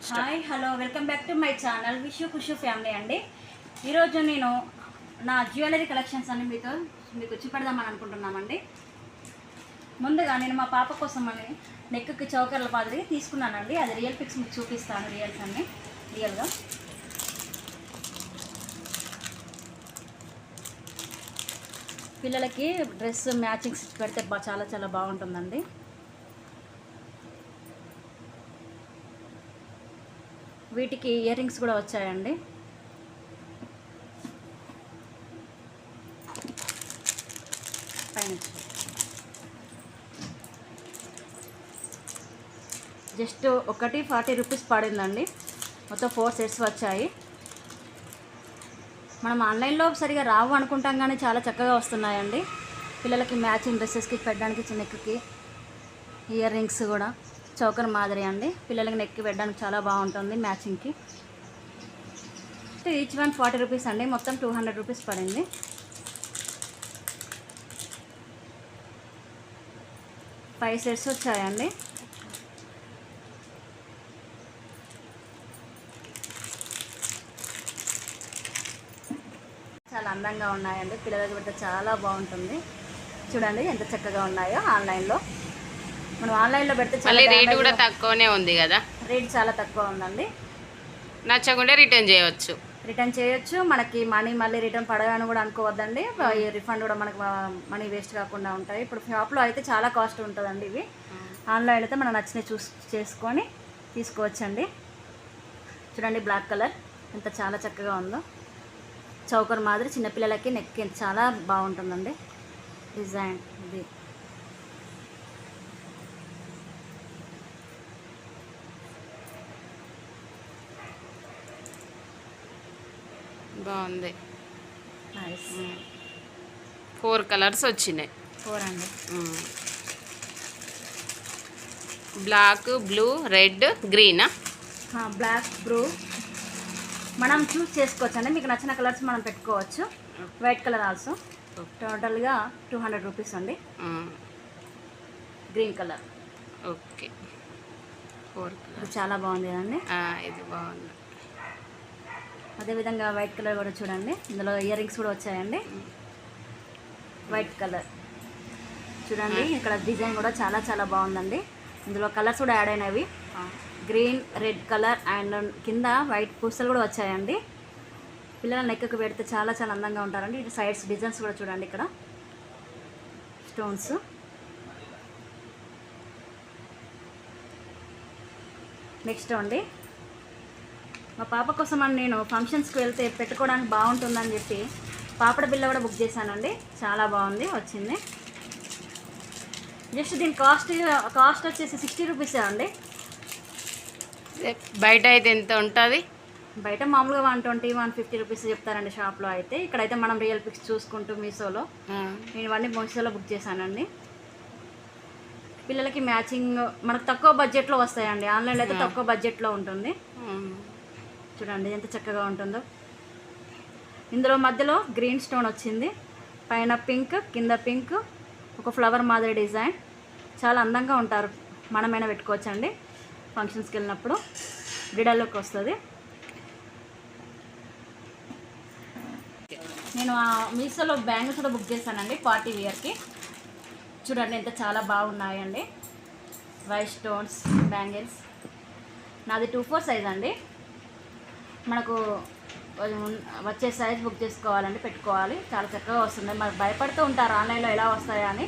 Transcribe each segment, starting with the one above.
Hi hello welcome back to my channel Vishu Khushu family అండి. ఈరోజు నేను నా జ్యువెలరీ కలెక్షన్స్ అన్ని మీకు చూపెడదామని అనుకుంటున్నామండి. ముందుగా నేను మా పాప కోసం అని నెక్కి చౌకర్ల మాదిరి తీసుకున్నానండి. అది రియల్ పిక్స్ మీకు చూపిస్తాను. రియల్స్ అన్ని రియల్గా పిల్లలకి డ్రెస్ మ్యాచింగ్స్ పెడితే చాలా చాలా బాగుంటుందండి. వీటికి ఇయర్ రింగ్స్ కూడా వచ్చాయండి. పైన జస్ట్ ఒకటి 40 రూపీస్ పడిందండి. మొత్తం 4 సెట్స్ వచ్చాయి. మనం ఆన్లైన్లో సరిగా రావు అనుకుంటాం కానీ చాలా చక్కగా వస్తున్నాయండి. పిల్లలకి మ్యాచింగ్ డ్రెస్సెస్కి పెట్టడానికి నెక్కి ఇయర్ రింగ్స్ కూడా చౌకర్ మాదిరి అండి. పిల్లలకి నెక్కి పెట్టడానికి చాలా బాగుంటుంది మ్యాచింగ్కి. ఈచ్ వన్ 40 రూపీస్ అండి. మొత్తం 200 రూపీస్ పడింది. ఫైవ్ సెట్స్ వచ్చాయండి. చాలా అందంగా ఉన్నాయండి. పిల్లలకి పెడితే చాలా బాగుంటుంది. చూడండి ఎంత చక్కగా ఉన్నాయో. ఆన్లైన్లో మనం ఆన్లైన్లో పెడితే చాలా రేట్ కూడా తక్కువనే ఉంది కదా. రేట్ చాలా తక్కువ ఉందండి. నచ్చకుంటే రిటర్న్ చేయొచ్చు. మనకి మనీ మళ్ళీ రిటర్న్ పడగాని కూడా అనుకోవద్దండి. రిఫండ్ కూడా మనకు మనీ వేస్ట్ కాకుండా ఉంటాయి. ఇప్పుడు షాప్లో అయితే చాలా కాస్ట్ ఉంటుందండి. ఇవి ఆన్లైన్ అయితే మనం నచ్చినవి చేసుకొని తీసుకోవచ్చండి. చూడండి బ్లాక్ కలర్ ఎంత చాలా చక్కగా ఉందో. చౌకర్ మాదిరి చిన్నపిల్లలకి నెక్ చాలా బాగుంటుందండి. డిజైన్ ఇది బాగుంది. 4 కలర్స్ వచ్చినాయి. 4 అండి. బ్లాక్, బ్లూ, రెడ్, గ్రీనా? బ్లాక్, బ్లూ మనం చూస్ చేసుకోవచ్చు అండి. మీకు నచ్చిన కలర్స్ మనం పెట్టుకోవచ్చు. White colour also. టోటల్గా 200 రూపీస్ అండి. Green colour. ఓకే. 4 ఇది చాలా బాగుంది కదండి. ఇది బాగుంది. అదేవిధంగా వైట్ కలర్ కూడా చూడండి. ఇందులో ఇయర్ రింగ్స్ కూడా వచ్చాయండి. వైట్ కలర్ చూడండి. ఇక్కడ డిజైన్ కూడా చాలా చాలా బాగుందండి. ఇందులో కలర్స్ కూడా యాడ్ అయినవి. గ్రీన్, రెడ్ కలర్ అండ్ కింద వైట్ పూసలు కూడా వచ్చాయండి. పిల్లల నెక్కి పెడితే చాలా చాలా అందంగా ఉంటారండి. ఇటు సైడ్స్ డిజైన్స్ కూడా చూడండి. ఇక్కడ స్టోన్స్. నెక్స్ట్ అండి మా పాప కోసం అని నేను ఫంక్షన్స్కి వెళ్తే పెట్టుకోవడానికి బాగుంటుందని చెప్పి పాపడ బిల్ల కూడా బుక్ చేశానండి. చాలా బాగుంది వచ్చింది. జస్ట్ దీని కాస్ట్ వచ్చేసి 60 రూపీసే అండి. బయట అయితే ఎంత ఉంటుంది? బయట మామూలుగా 120, 150 రూపీస్ చెప్తారండి షాప్లో అయితే. ఇక్కడైతే మనం రియల్ పిక్స్ చూసుకుంటూ మీషోలో నేను ఇవన్నీ మీషోలో బుక్ చేశానండి. పిల్లలకి మ్యాచింగ్ మనకు తక్కువ బడ్జెట్లో వస్తాయండి. ఆన్లైన్లో అయితే తక్కువ బడ్జెట్లో ఉంటుంది. చూడండి ఎంత చక్కగా ఉంటుందో. ఇందులో మధ్యలో గ్రీన్ స్టోన్ వచ్చింది. పైన పింక్, కింద పింక్, ఒక ఫ్లవర్ మాదిరి డిజైన్. చాలా అందంగా ఉంటారు. మనమైనా పెట్టుకోవచ్చండి ఫంక్షన్స్కి వెళ్ళినప్పుడు. బ్రిడల్లోకి వస్తుంది. నేను మీషోలో బ్యాంగిల్స్ కూడా బుక్ చేశానండి పార్టీ వేర్కి. చూడండి ఎంత చాలా బాగున్నాయండి. White stones bangles. నాది 2/4 సైజ్ అండి. మనకు వచ్చే సైజ్ బుక్ చేసుకోవాలండి, పెట్టుకోవాలి. చాలా చక్కగా వస్తుంది. మరి భయపడుతూ ఉంటారు ఆన్లైన్లో ఎలా వస్తాయా అని.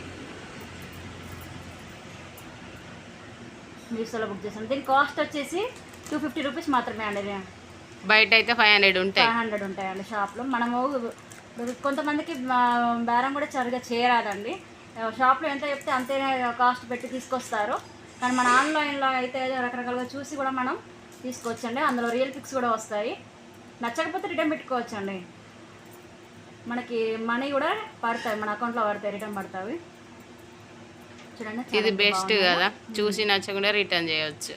మీషోలో బుక్ చేశాను. దీని కాస్ట్ వచ్చేసి 250 రూపీస్ మాత్రమే అండి. బయట అయితే 500 ఉంటాయండి షాప్లో. మనము కొంతమందికి బేరం కూడా సరిగా చేయరాదండి. షాప్లో ఎంత చెప్తే అంతే కాస్ట్ పెట్టి తీసుకొస్తారు. కానీ మన ఆన్లైన్లో అయితే రకరకాలుగా చూసి కూడా మనం తీసుకోవచ్చండి. అందులో రియల్ పిక్స్ కూడా వస్తాయి. నచ్చకపోతే రిటర్న్ పెట్టుకోవచ్చండి. మనకి మనీ కూడా పడతాయి, మన అకౌంట్లో పడతాయి, రిటర్న్ పడతాయి. చూడండి ఇది బెస్ట్ కదా. చూసి నచ్చకుండా రిటర్న్ చేయవచ్చు.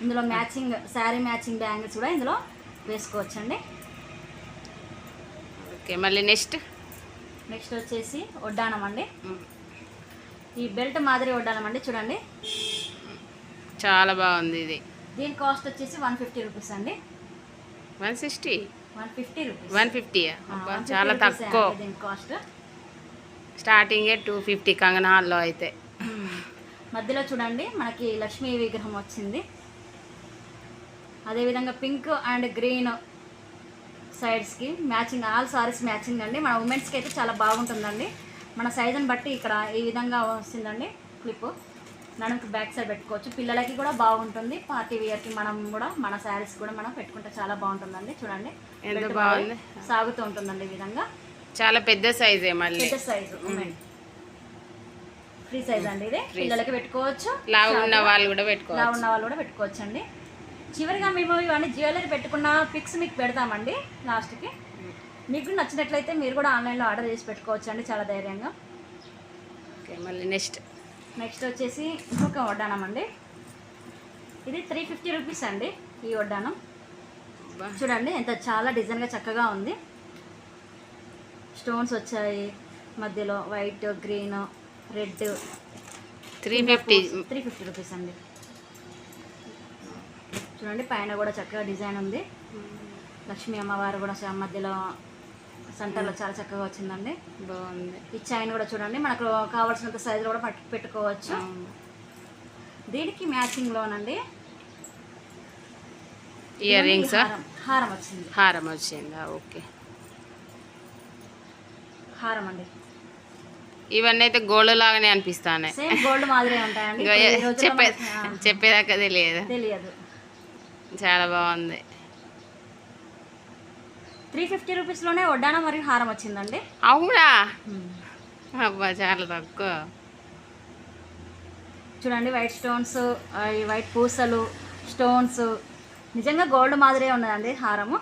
ఇందులో మ్యాచింగ్ శారీ మ్యాచింగ్ బ్యాంగిల్స్ కూడా ఇందులో వేసుకోవచ్చండి. ఓకే. మళ్ళీ నెక్స్ట్ వచ్చేసి వడ్డానం అండి. ఈ బెల్ట్ మాదిరి వడ్డానం అండి. చూడండి చాలా బాగుంది ఇది. దీని కాస్ట్ వచ్చేసి 150 రూపీస్ అండి. 160 150 రూపీస్. 150 చాలా తక్కువ. దీని కాస్ట్ స్టార్టింగే 250 కంగనా హాల్లో అయితే. మధ్యలో చూడండి మనకి లక్ష్మీ విగ్రహం వచ్చింది. అదేవిధంగా పింక్ అండ్ గ్రీన్ సైడ్స్కి మ్యాచింగ్, ఆల్ సారీస్ మ్యాచింగ్ అండి. మన ఉమెన్స్కి అయితే చాలా బాగుంటుందండి. మన సైజుని బట్టి ఇక్కడ ఈ విధంగా వస్తుందండి క్లిప్. నడుముకి బ్యాక్ సైడ్ పెట్టుకోవచ్చు. పిల్లలకి కూడా బాగుంటుంది. పార్టీ వేర్కి మనం కూడా మన శారీస్ కూడా మనం పెట్టుకుంటే చాలా బాగుంటుందండి. చూడండి ఎంత బాగుంది, సాగుతూ ఉంటుందండి ఈ విధంగా. చాలా పెద్ద సైజే, మళ్ళీ పెద్ద సైజు ఉమెన్ ఫ్రీ సైజ్ అండి. ఇది పిల్లలకి పెట్టుకోవచ్చు, లావు ఉన్న వాళ్ళు కూడా పెట్టుకోవచ్చు అండి. చివరిగా మేము ఇవన్నీ జ్యువెలరీ పెట్టుకున్న పిక్స్ మీకు పెడతామండి లాస్ట్కి. మీకు నచ్చినట్లయితే మీరు కూడా ఆన్లైన్లో ఆర్డర్ చేసి పెట్టుకోవచ్చు అండి చాలా ధైర్యంగా. ఓకే, మళ్ళీ నెక్స్ట్ వచ్చేసి ఇంకొక వడ్డానం అండి. ఇది 350 రూపీస్ అండి. ఈ వడ్డానం చూడండి ఎంత చాలా డిజైన్గా చక్కగా ఉంది. స్టోన్స్ వచ్చాయి మధ్యలో, వైట్, గ్రీన్, రెడ్. 350 రూపీస్ అండి. చూడండి పైన కూడా చక్కగా డిజైన్ ఉంది. లక్ష్మీ అమ్మవారు కూడా మధ్యలో సెంటర్లో చాలా చక్కగా వచ్చిందండి, బాగుంది. ఈ చైన్ కూడా చూడండి మనకు కావాల్సినంత సైజులో కూడా పెట్టుకోవచ్చు. దీనికి మ్యాచింగ్లోనండి ఇయర్ రింగ్స్, హారం వచ్చిందా? ఓకే, హారం అండి. ఇవన్నీ అయితే గోల్డ్ లాగానే అనిపిస్తాయి. సేమ్ గోల్డ్ మాదిరే ఉంటాయండి. చెప్పేదాకా తెలియదు. చాలా బాగుంది. 350 రూపీస్లోనే వడ్డానం మరియు హారం వచ్చిందండి. అవునా? అబ్బా చాలా తక్కువ. చూడండి వైట్ స్టోన్స్, వైట్ పూసలు, స్టోన్స్, నిజంగా గోల్డ్ మాదిరే ఉన్నదండి హారము.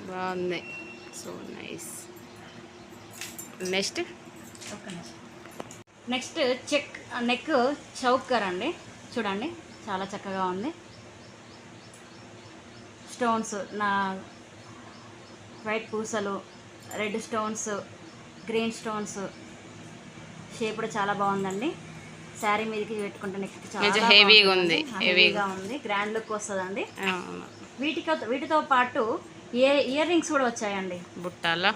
బాగుంది, so nice. Next check neck choker అండి. చూడండి చాలా చక్కగా ఉంది. స్టోన్స్, నా వైట్ పూసలు, red stones, green stones, shape కూడా చాలా బాగుందండి. శారీ మీదకి పెట్టుకుంటే నెక్కి చాలా హెవీగా ఉంది. గ్రాండ్ లుక్ వస్తుందండి. వీటితో పాటు ఇయర్ రింగ్స్ కూడా వచ్చాయండి. బుట్టాలు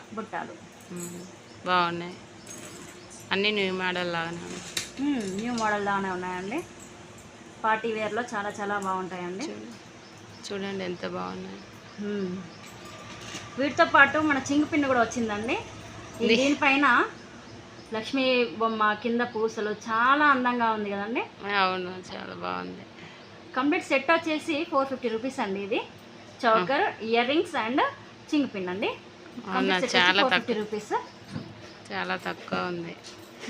బాగున్నాయి. అన్నీ న్యూ మోడల్ లాగానే ఉన్నాయండి. పార్టీ వేర్లో చాలా చాలా బాగుంటాయండి. చూడండి ఎంత బాగున్నాయి. వీటితో పాటు మన చింగు పిన్ కూడా వచ్చిందండి. దీనిపైన లక్ష్మీ బొమ్మ, కింద పూసలు, చాలా అందంగా ఉంది కదండి. అవును, చాలా బాగుంది. కంప్లీట్ సెట్ వచ్చేసి 450 రూపీస్ అండి. ఇది చౌకర్, ఇయర్ రింగ్స్ అండ్ చింగు పిన్ అండి. చాలా 450 రూపీస్, చాలా తక్కువ ఉంది.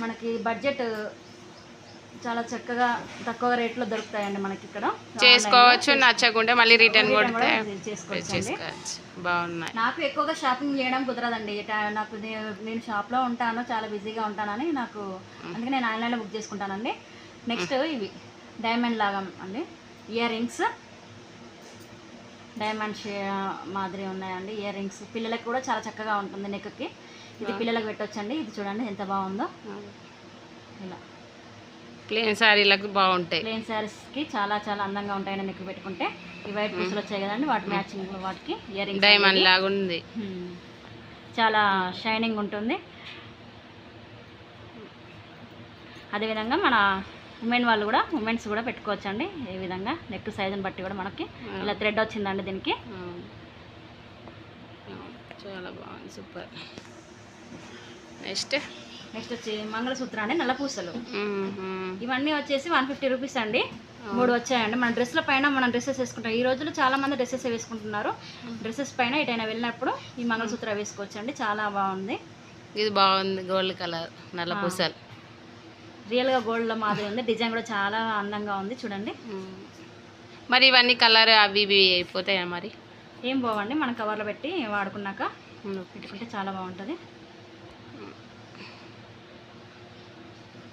మనకి బడ్జెట్ చాలా చక్కగా తక్కువ రేట్లో దొరుకుతాయండి మనకి ఇక్కడ. చేసుకోవచ్చు, నచ్చకుంటే మళ్ళీ రిటర్న్ కొడితే చేసుకోవచ్చు. బాగున్నాయి. నాకు ఎక్కువగా షాపింగ్ చేయడం కుదరదండి. నాకు నేను షాప్లో ఉంటాను, చాలా బిజీగా ఉంటానని నాకు, అందుకే నేను ఆన్లైన్లో బుక్ చేసుకుంటానండి. నెక్స్ట్ ఇవి డైమండ్ లాగా అండి. ఇయర్ రింగ్స్ డైమండ్ మాదిరి ఉన్నాయండి. ఇయర్ రింగ్స్ పిల్లలకి కూడా చాలా చక్కగా ఉంటుంది నెక్కి. ఇది పిల్లలకు పెట్టొచ్చండి. ఇది చూడండి ఎంత బాగుందో. ఇలా ప్లెయిన్ శారీలకు బాగుంటాయి. ప్లెయిన్ శారీస్కి చాలా చాలా అందంగా ఉంటాయండి నెక్ పెట్టుకుంటే. ఈ వైట్ పూసలు వచ్చాయి కదండి, వాటి మ్యాచింగ్ వాటికి ఇయర్ రింగ్స్ డైమండ్ లాగా ఉంది. చాలా షైనింగ్ ఉంటుంది. అదేవిధంగా మన ఉమెన్స్ కూడా పెట్టుకోవచ్చు అండి. ఈ విధంగా నెక్ సైజుని బట్టి కూడా మనకి ఇలా థ్రెడ్ వచ్చిందండి దీనికి. చాలా బాగుంది, సూపర్. నెక్స్ట్ వచ్చి మంగళసూత్ర అండి, నల్ల పూసలు. ఇవన్నీ వచ్చేసి 150 రూపీస్ అండి. 3 వచ్చాయండి. మన డ్రెస్ల పైన మనం డ్రెస్సెస్ వేసుకుంటాం. ఈ రోజుల్లో చాలా మంది డ్రెస్సెస్ వేసుకుంటున్నారు. డ్రెస్సెస్ పైన ఎటైనా వెళ్ళినప్పుడు ఈ మంగళసూత్ర వేసుకోవచ్చు అండి. చాలా బాగుంది. ఇది బాగుంది, గోల్డ్ కలర్ నల్ల పూసలు. రియల్గా గోల్డ్లో మాదిరి ఉంది. డిజైన్ కూడా చాలా అందంగా ఉంది చూడండి. మరి ఇవన్నీ కలర్ అవి ఇవి అయిపోతాయా? మరి ఏం పోవండి, మనం కవర్లో పెట్టి వాడుకున్నాక పెట్టుకుంటే చాలా బాగుంటుంది.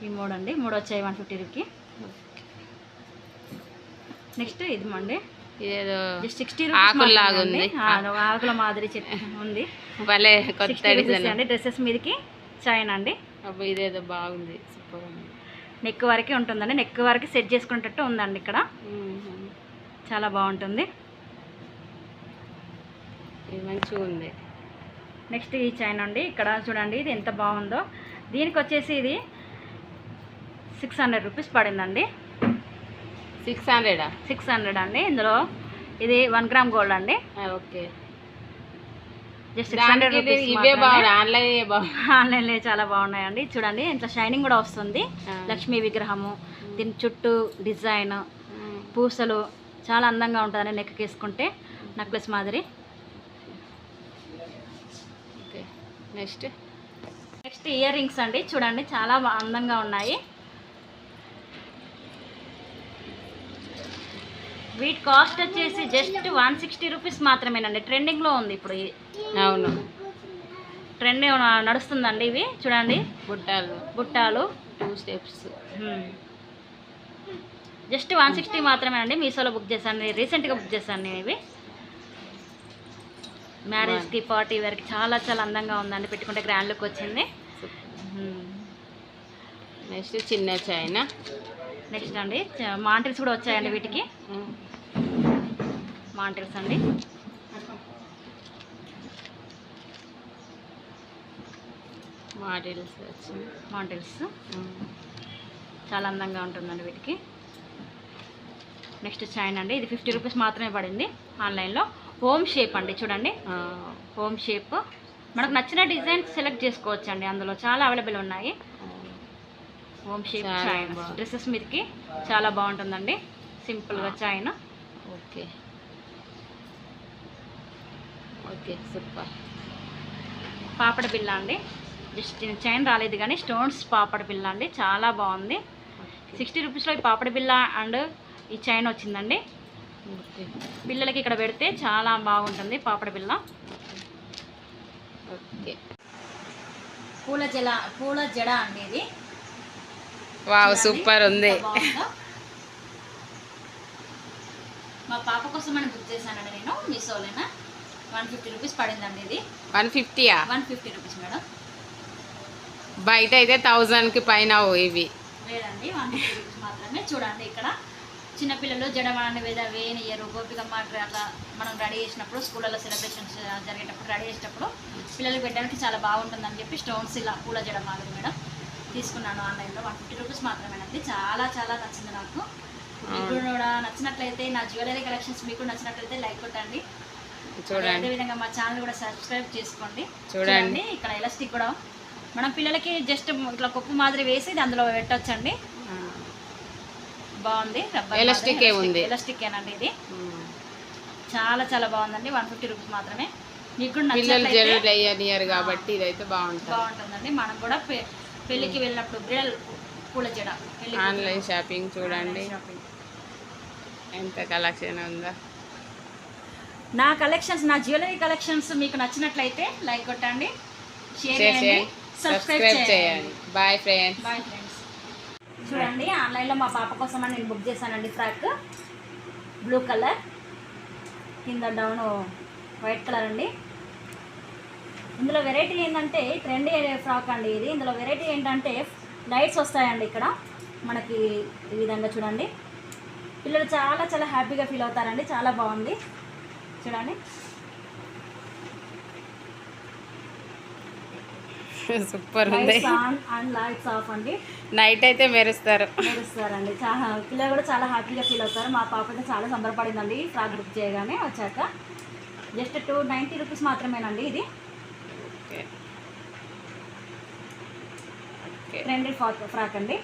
ఈ 3 అండి. 3 వచ్చాయి 150 రూపీకి. నెక్స్ట్ ఇది అండి, ఇదేదో 60 ఆకులాగా ఉంది. ఆకుల మాదిరి చెట్టు ఉంది. భలే కొత్త డిజైన్ అండి. డ్రెస్సెస్ మీదకి చైన్ అండి. ఇదేదో బాగుంది, సూపర్ ఉంది. నెక్ వరకే ఉంటుందండి. నెక్ వరకు సెట్ చేసుకునేటట్టు ఉందండి ఇక్కడ. చాలా బాగుంటుంది. ఇది మంచిగా ఉంది. నెక్స్ట్ ఈ చైన్ అండి. ఇక్కడ చూడండి ఇది ఎంత బాగుందో. దీనికి వచ్చేసి ఇది 600 రూపీస్ పడిందండి. 600 అండి. ఇందులో ఇది 1 గ్రామ్ గోల్డ్ అండి. ఓకే. Just 600 rupees. ఇవే బాగున్నాయి, ఆన్లైన్లో చాలా బాగున్నాయండి. చూడండి ఇంట్లో షైనింగ్ కూడా వస్తుంది. లక్ష్మీ విగ్రహము, దీని చుట్టూ డిజైన్, పూసలు చాలా అందంగా ఉంటుందండి. నెక్ వేసుకుంటే నెక్లెస్ మాదిరి. నెక్స్ట్ ఇయర్ రింగ్స్ అండి. చూడండి చాలా అందంగా ఉన్నాయి. వీటి కాస్ట్ వచ్చేసి జస్ట్ 160 రూపీస్ మాత్రమేనండి. ట్రెండింగ్లో ఉంది ఇప్పుడు. అవును, ట్రెండ్ నడుస్తుందండి. ఇవి చూడండి బుట్టాలు 2 స్టెప్స్. జస్ట్ 160 మాత్రమేనండి. మీషోలో బుక్ చేశాను, రీసెంట్గా బుక్ చేశాను నేను. ఇవి మ్యారేజ్కి, పార్టీ వేర్కి చాలా చాలా అందంగా ఉందండి. పెట్టుకుంటే గ్రాండ్ లుక్ వచ్చింది. నెక్స్ట్ చిన్న చైనా. నెక్స్ట్ అండి మాంటిల్స్ కూడా వచ్చాయండి. వీటికి మాంటిల్స్ అండి. మాంటిల్స్ చాలా అందంగా ఉంటుందండి వీటికి. నెక్స్ట్ చైన్ అండి. ఇది 50 రూపీస్ మాత్రమే పడింది ఆన్లైన్లో. హోమ్ షేప్ అండి. చూడండి హోమ్ షేప్. మనకు నచ్చిన డిజైన్ సెలెక్ట్ చేసుకోవచ్చు అండి. అందులో చాలా అవైలబుల్ ఉన్నాయి. హోమ్ షేప్ చైన్ డ్రెస్సెస్ మీదకి చాలా బాగుంటుందండి. సింపుల్గా చైన్. Okay okay, super. పాపడ బిల్ల అండి. జస్ట్ చైన్ రాలేదు కానీ స్టోన్స్ పాపడ బిల్ల అండి. చాలా బాగుంది. 60 రూపీస్లో ఈ పాపడ బిల్ల అండ్ ఈ చైన్ వచ్చిందండి. పిల్లలకి ఇక్కడ పెడితే చాలా బాగుంటుంది పాపడ బిల్ల. ఓకే. పూల జడ అండి ఇది. వావ్, సూపర్ ఉంది. మా పాప కోసం అని బుక్ చేశానండి నేను మీషోలోనా. 150 రూపీస్ పడిందండి ఇది. 150 రూపీస్ మేడం. బయట అయితే 1000కి పైన ఇవి లేదండి, 150 రూపీస్ మాత్రమే. చూడండి ఇక్కడ చిన్నపిల్లలు జడమాలని వేయనియరు. గోపికమ్మ అట్లా మనం రెడీ చేసినప్పుడు, స్కూళ్ళలో సెలబ్రేషన్స్ జరిగేటప్పుడు రెడీ చేసేటప్పుడు పిల్లలకి పెట్టడానికి చాలా బాగుంటుందని చెప్పి స్టోన్స్ ఇలా పూల జడమాలు మేడం తీసుకున్నాను ఆన్లైన్లో. 150 రూపీస్ మాత్రమేనండి. చాలా చాలా నచ్చింది నాకు. మీకు కూడా నచ్చినట్లయితే, నా జ్యువెలరీ కలెక్షన్స్ మీకు నచ్చినట్లయితే లైక్ కొట్టండి. అదేవిధంగా మా ఛానల్ కూడా సబ్స్క్రైబ్ చేసుకోండి. చూడండి ఇక్కడ ఎలాస్టిక్ కూడా మనం పిల్లలకి జస్ట్ ఇట్లా కొప్పు మాదిరి వేసి అందులో పెట్టొచ్చండి. బాగుంది. ఎలాస్టికేనండి ఇది. చాలా చాలా బాగుందండి. 150 రూపీస్ మాత్రమే. మీకు కూడా నచ్చినట్లయితే కాబట్టి ఇదైతే బాగుంటుందండి. మనం కూడా పెళ్ళికి వెళ్ళినప్పుడు బ్రైడల్ పూల జడ ఆన్లైన్ షాపింగ్ చూడండి ఎంత కలెక్షన్ ఉందో. నా కలెక్షన్స్, నా జ్యువెలరీ కలెక్షన్స్ మీకు నచ్చినట్లయితే లైక్ కొట్టండి, షేర్ చేయండి, సబ్స్క్రైబ్ చేయండి. Bye friends. చూడండి ఆన్లైన్లో మా పాప కోసం అని నేను బుక్ చేశానండి. ఫ్రాక్ బ్లూ కలర్, కింద డౌన్ వైట్ కలర్ అండి. ఇందులో వెరైటీ ఏంటంటే ట్రెండీ ఫ్రాక్ అండి ఇది. ఇందులో వెరైటీ ఏంటంటే లైట్స్ వస్తాయండి ఇక్కడ మనకి. ఈ విధంగా చూడండి, పిల్లలు చాలా చాలా హ్యాపీగా ఫీల్ అవుతారండి. చాలా బాగుంది చూడండి. సూపర్ ఉంది. ఆన్ అండ్ లైట్స్ ఆఫ్ అండి. నైట్ అయితే మెరుస్తారండి. చాలా పిల్లలు కూడా చాలా హ్యాపీగా ఫీల్ అవుతారు. మా పాప అయితే చాలా సంబరపడిందండి ఫ్రాక్ బుక్ చేయగానే. వచ్చాక జస్ట్ 290 రూపీస్ మాత్రమేనండి ఇది. ట్రెండీ ఫ్రాక్ అండి.